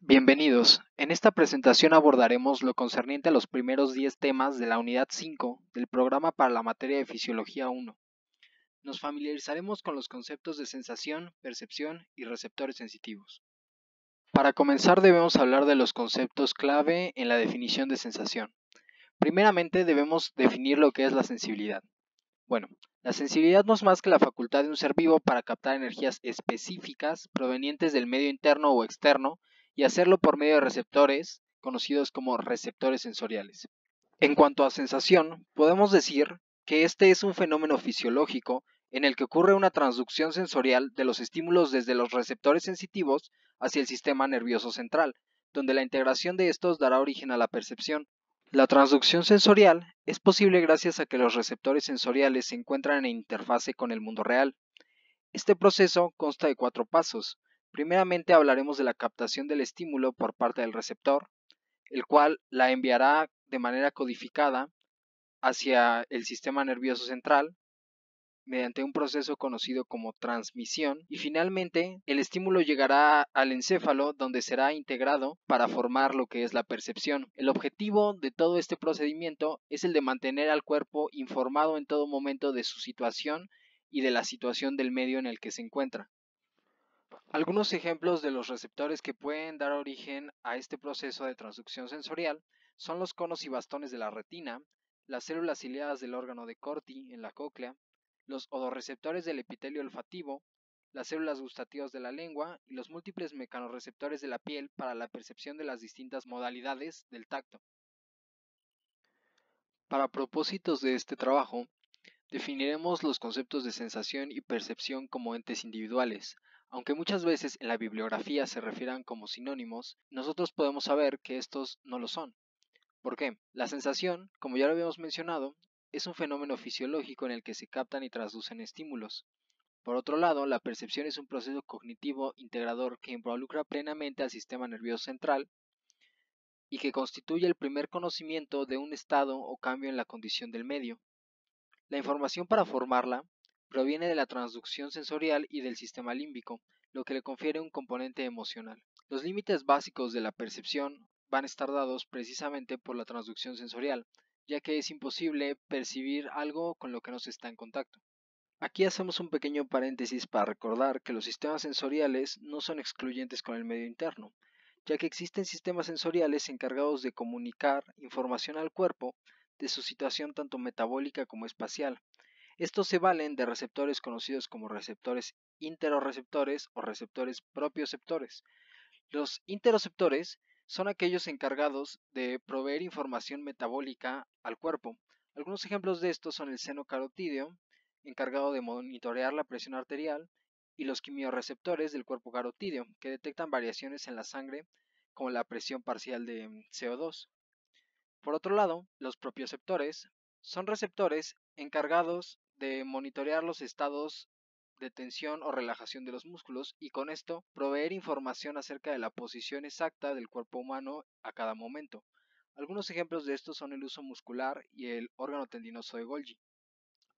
Bienvenidos. En esta presentación abordaremos lo concerniente a los primeros 10 temas de la unidad 5 del programa para la materia de Fisiología 1. Nos familiarizaremos con los conceptos de sensación, percepción y receptores sensitivos. Para comenzar debemos hablar de los conceptos clave en la definición de sensación. Primeramente debemos definir lo que es la sensibilidad. Bueno, la sensibilidad no es más que la facultad de un ser vivo para captar energías específicas provenientes del medio interno o externo y hacerlo por medio de receptores, conocidos como receptores sensoriales. En cuanto a sensación, podemos decir que este es un fenómeno fisiológico en el que ocurre una transducción sensorial de los estímulos desde los receptores sensitivos hacia el sistema nervioso central, donde la integración de estos dará origen a la percepción. La transducción sensorial es posible gracias a que los receptores sensoriales se encuentran en interfase con el mundo real. Este proceso consta de 4 pasos. Primeramente hablaremos de la captación del estímulo por parte del receptor, el cual la enviará de manera codificada hacia el sistema nervioso central mediante un proceso conocido como transmisión, y finalmente el estímulo llegará al encéfalo donde será integrado para formar lo que es la percepción. El objetivo de todo este procedimiento es el de mantener al cuerpo informado en todo momento de su situación y de la situación del medio en el que se encuentra. Algunos ejemplos de los receptores que pueden dar origen a este proceso de transducción sensorial son los conos y bastones de la retina, las células ciliadas del órgano de Corti en la cóclea, los odorreceptores del epitelio olfativo, las células gustativas de la lengua y los múltiples mecanorreceptores de la piel para la percepción de las distintas modalidades del tacto. Para propósitos de este trabajo, definiremos los conceptos de sensación y percepción como entes individuales. Aunque muchas veces en la bibliografía se refieran como sinónimos, nosotros podemos saber que estos no lo son. ¿Por qué? La sensación, como ya lo habíamos mencionado, es un fenómeno fisiológico en el que se captan y traducen estímulos. Por otro lado, la percepción es un proceso cognitivo integrador que involucra plenamente al sistema nervioso central y que constituye el primer conocimiento de un estado o cambio en la condición del medio. La información para formarla proviene de la transducción sensorial y del sistema límbico, lo que le confiere un componente emocional. Los límites básicos de la percepción van a estar dados precisamente por la transducción sensorial, ya que es imposible percibir algo con lo que no se está en contacto. Aquí hacemos un pequeño paréntesis para recordar que los sistemas sensoriales no son excluyentes con el medio interno, ya que existen sistemas sensoriales encargados de comunicar información al cuerpo de su situación tanto metabólica como espacial. Estos se valen de receptores conocidos como receptores interoreceptores o receptores propioceptores. Los interoceptores son aquellos encargados de proveer información metabólica al cuerpo. Algunos ejemplos de estos son el seno carotídeo, encargado de monitorear la presión arterial, y los quimiorreceptores del cuerpo carotídeo, que detectan variaciones en la sangre como la presión parcial de CO2. Por otro lado, los propioceptores son receptores encargados de monitorear los estados de tensión o relajación de los músculos y con esto proveer información acerca de la posición exacta del cuerpo humano a cada momento. Algunos ejemplos de estos son el uso muscular y el órgano tendinoso de Golgi.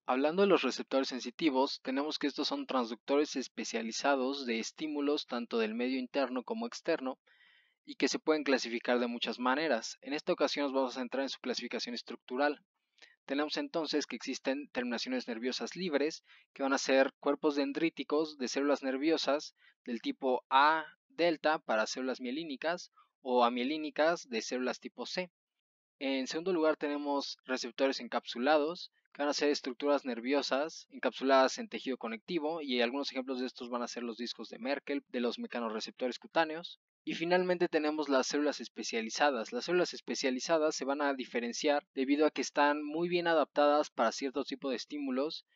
Hablando de los receptores sensitivos, tenemos que estos son transductores especializados de estímulos tanto del medio interno como externo y que se pueden clasificar de muchas maneras. En esta ocasión nos vamos a centrar en su clasificación estructural. Tenemos entonces que existen terminaciones nerviosas libres, que van a ser cuerpos dendríticos de células nerviosas del tipo A delta para células mielínicas o amielínicas de células tipo C. En segundo lugar tenemos receptores encapsulados, que van a ser estructuras nerviosas encapsuladas en tejido conectivo, y algunos ejemplos de estos van a ser los discos de Merkel de los mecanorreceptores cutáneos. Y finalmente tenemos las células especializadas. Las células especializadas se van a diferenciar debido a que están muy bien adaptadas para cierto tipo de estímulos.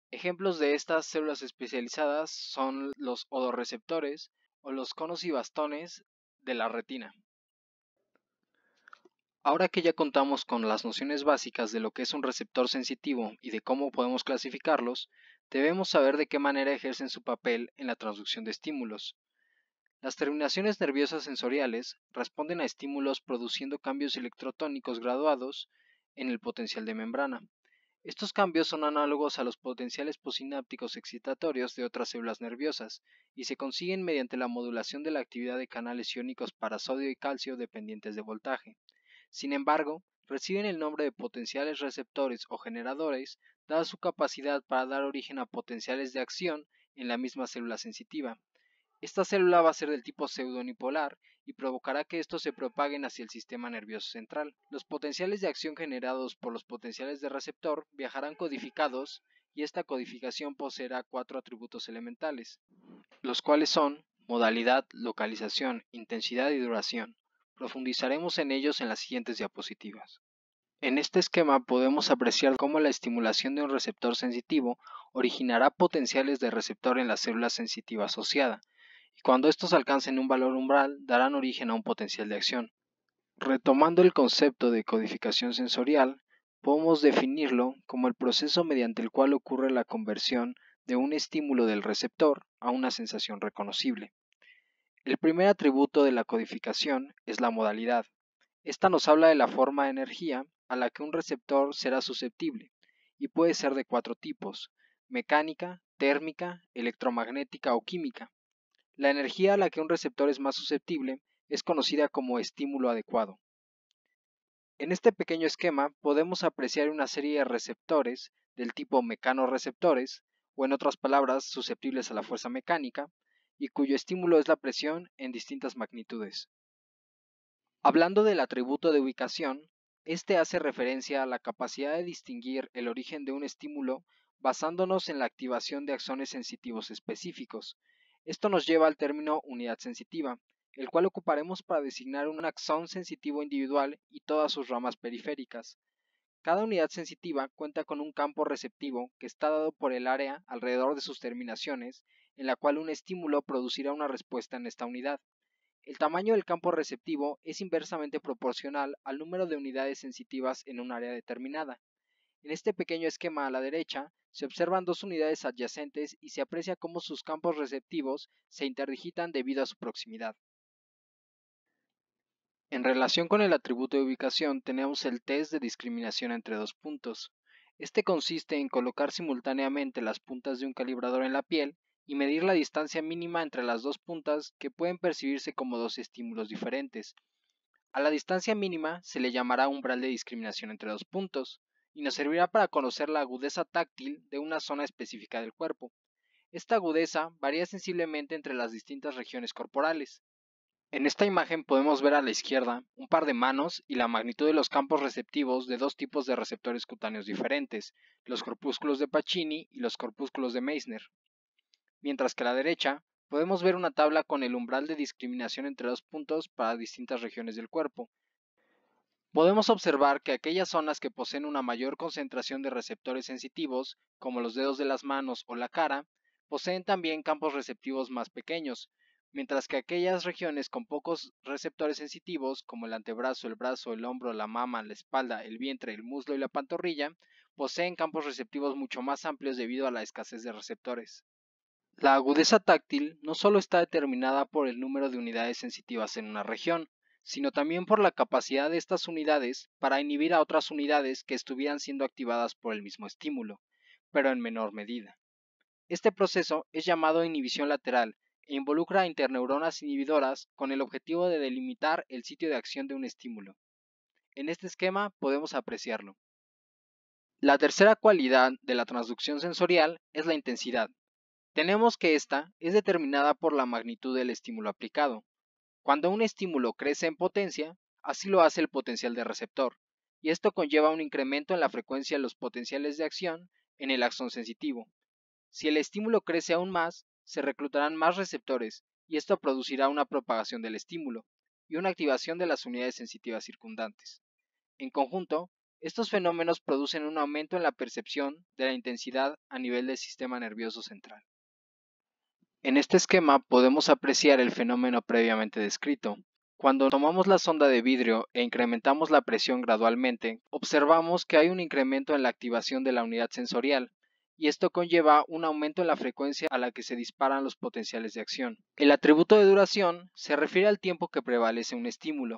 Ejemplos de estas células especializadas son los odorreceptores o los conos y bastones de la retina. Ahora que ya contamos con las nociones básicas de lo que es un receptor sensitivo y de cómo podemos clasificarlos, debemos saber de qué manera ejercen su papel en la transducción de estímulos. Las terminaciones nerviosas sensoriales responden a estímulos produciendo cambios electrotónicos graduados en el potencial de membrana. Estos cambios son análogos a los potenciales posinápticos excitatorios de otras células nerviosas y se consiguen mediante la modulación de la actividad de canales iónicos para sodio y calcio dependientes de voltaje. Sin embargo, reciben el nombre de potenciales receptores o generadores, dada su capacidad para dar origen a potenciales de acción en la misma célula sensitiva. Esta célula va a ser del tipo pseudonipolar y provocará que estos se propaguen hacia el sistema nervioso central. Los potenciales de acción generados por los potenciales de receptor viajarán codificados y esta codificación poseerá 4 atributos elementales, los cuales son modalidad, localización, intensidad y duración. Profundizaremos en ellos en las siguientes diapositivas. En este esquema podemos apreciar cómo la estimulación de un receptor sensitivo originará potenciales de receptor en la célula sensitiva asociada, y cuando estos alcancen un valor umbral darán origen a un potencial de acción. Retomando el concepto de codificación sensorial, podemos definirlo como el proceso mediante el cual ocurre la conversión de un estímulo del receptor a una sensación reconocible. El primer atributo de la codificación es la modalidad. Esta nos habla de la forma de energía a la que un receptor será susceptible, y puede ser de 4 tipos: mecánica, térmica, electromagnética o química. La energía a la que un receptor es más susceptible es conocida como estímulo adecuado. En este pequeño esquema podemos apreciar una serie de receptores del tipo mecanoreceptores, o en otras palabras, susceptibles a la fuerza mecánica, y cuyo estímulo es la presión en distintas magnitudes. Hablando del atributo de ubicación, este hace referencia a la capacidad de distinguir el origen de un estímulo basándonos en la activación de axones sensitivos específicos. Esto nos lleva al término unidad sensitiva, el cual ocuparemos para designar un axón sensitivo individual y todas sus ramas periféricas. Cada unidad sensitiva cuenta con un campo receptivo que está dado por el área alrededor de sus terminaciones, en la cual un estímulo producirá una respuesta en esta unidad. El tamaño del campo receptivo es inversamente proporcional al número de unidades sensitivas en un área determinada. En este pequeño esquema a la derecha se observan dos unidades adyacentes y se aprecia cómo sus campos receptivos se interdigitan debido a su proximidad. En relación con el atributo de ubicación tenemos el test de discriminación entre dos puntos. Este consiste en colocar simultáneamente las puntas de un calibrador en la piel y medir la distancia mínima entre las dos puntas, que pueden percibirse como dos estímulos diferentes. A la distancia mínima se le llamará umbral de discriminación entre dos puntos, y nos servirá para conocer la agudeza táctil de una zona específica del cuerpo. Esta agudeza varía sensiblemente entre las distintas regiones corporales. En esta imagen podemos ver a la izquierda un par de manos y la magnitud de los campos receptivos de dos tipos de receptores cutáneos diferentes, los corpúsculos de Pacini y los corpúsculos de Meissner. Mientras que a la derecha podemos ver una tabla con el umbral de discriminación entre dos puntos para distintas regiones del cuerpo. Podemos observar que aquellas zonas que poseen una mayor concentración de receptores sensitivos, como los dedos de las manos o la cara, poseen también campos receptivos más pequeños, mientras que aquellas regiones con pocos receptores sensitivos, como el antebrazo, el brazo, el hombro, la mama, la espalda, el vientre, el muslo y la pantorrilla, poseen campos receptivos mucho más amplios debido a la escasez de receptores. La agudeza táctil no solo está determinada por el número de unidades sensitivas en una región, sino también por la capacidad de estas unidades para inhibir a otras unidades que estuvieran siendo activadas por el mismo estímulo, pero en menor medida. Este proceso es llamado inhibición lateral e involucra a interneuronas inhibidoras con el objetivo de delimitar el sitio de acción de un estímulo. En este esquema podemos apreciarlo. La tercera cualidad de la transducción sensorial es la intensidad. Tenemos que esta es determinada por la magnitud del estímulo aplicado. Cuando un estímulo crece en potencia, así lo hace el potencial de receptor, y esto conlleva un incremento en la frecuencia de los potenciales de acción en el axón sensitivo. Si el estímulo crece aún más, se reclutarán más receptores, y esto producirá una propagación del estímulo y una activación de las unidades sensitivas circundantes. En conjunto, estos fenómenos producen un aumento en la percepción de la intensidad a nivel del sistema nervioso central. En este esquema podemos apreciar el fenómeno previamente descrito. Cuando tomamos la sonda de vidrio e incrementamos la presión gradualmente, observamos que hay un incremento en la activación de la unidad sensorial, y esto conlleva un aumento en la frecuencia a la que se disparan los potenciales de acción. El atributo de duración se refiere al tiempo que prevalece un estímulo.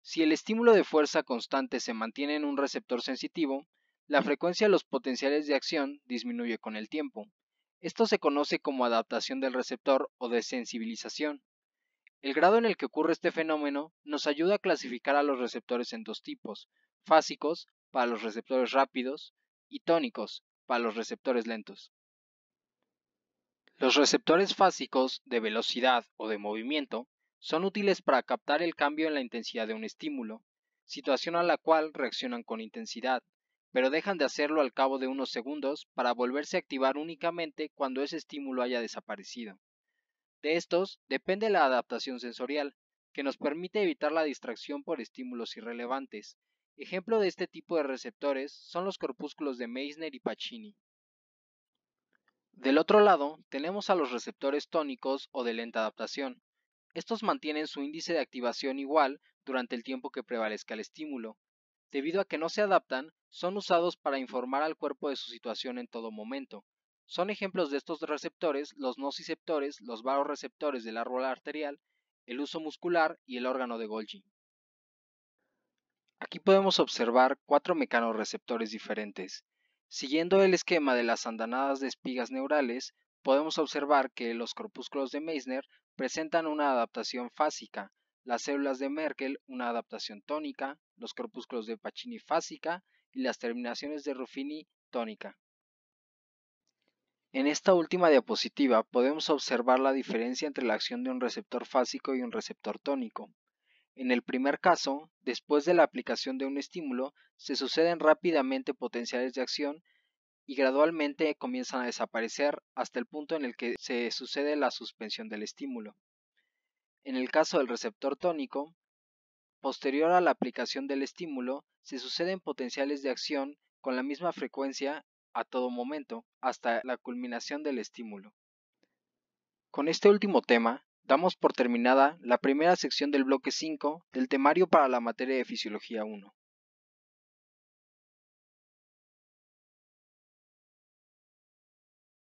Si el estímulo de fuerza constante se mantiene en un receptor sensitivo, La frecuencia de los potenciales de acción disminuye con el tiempo. Esto se conoce como adaptación del receptor o desensibilización. El grado en el que ocurre este fenómeno nos ayuda a clasificar a los receptores en dos tipos: fásicos, para los receptores rápidos, y tónicos, para los receptores lentos. Los receptores fásicos de velocidad o de movimiento son útiles para captar el cambio en la intensidad de un estímulo, situación a la cual reaccionan con intensidad, pero dejan de hacerlo al cabo de unos segundos para volverse a activar únicamente cuando ese estímulo haya desaparecido. De estos depende la adaptación sensorial, que nos permite evitar la distracción por estímulos irrelevantes. Ejemplo de este tipo de receptores son los corpúsculos de Meissner y Pacini. Del otro lado, tenemos a los receptores tónicos o de lenta adaptación. Estos mantienen su índice de activación igual durante el tiempo que prevalezca el estímulo. Debido a que no se adaptan, son usados para informar al cuerpo de su situación en todo momento. Son ejemplos de estos receptores los nociceptores, los vasoreceptores del árbol arterial, el huso muscular y el órgano de Golgi. Aquí podemos observar cuatro mecanorreceptores diferentes. Siguiendo el esquema de las andanadas de espigas neurales, podemos observar que los corpúsculos de Meissner presentan una adaptación fásica, las células de Merkel una adaptación tónica, los corpúsculos de Pacini fásica y las terminaciones de Ruffini tónica. En esta última diapositiva podemos observar la diferencia entre la acción de un receptor fásico y un receptor tónico. En el primer caso, después de la aplicación de un estímulo, se suceden rápidamente potenciales de acción y gradualmente comienzan a desaparecer hasta el punto en el que se sucede la suspensión del estímulo. En el caso del receptor tónico, posterior a la aplicación del estímulo, se suceden potenciales de acción con la misma frecuencia a todo momento, hasta la culminación del estímulo. Con este último tema, damos por terminada la primera sección del bloque 5 del temario para la materia de Fisiología 1.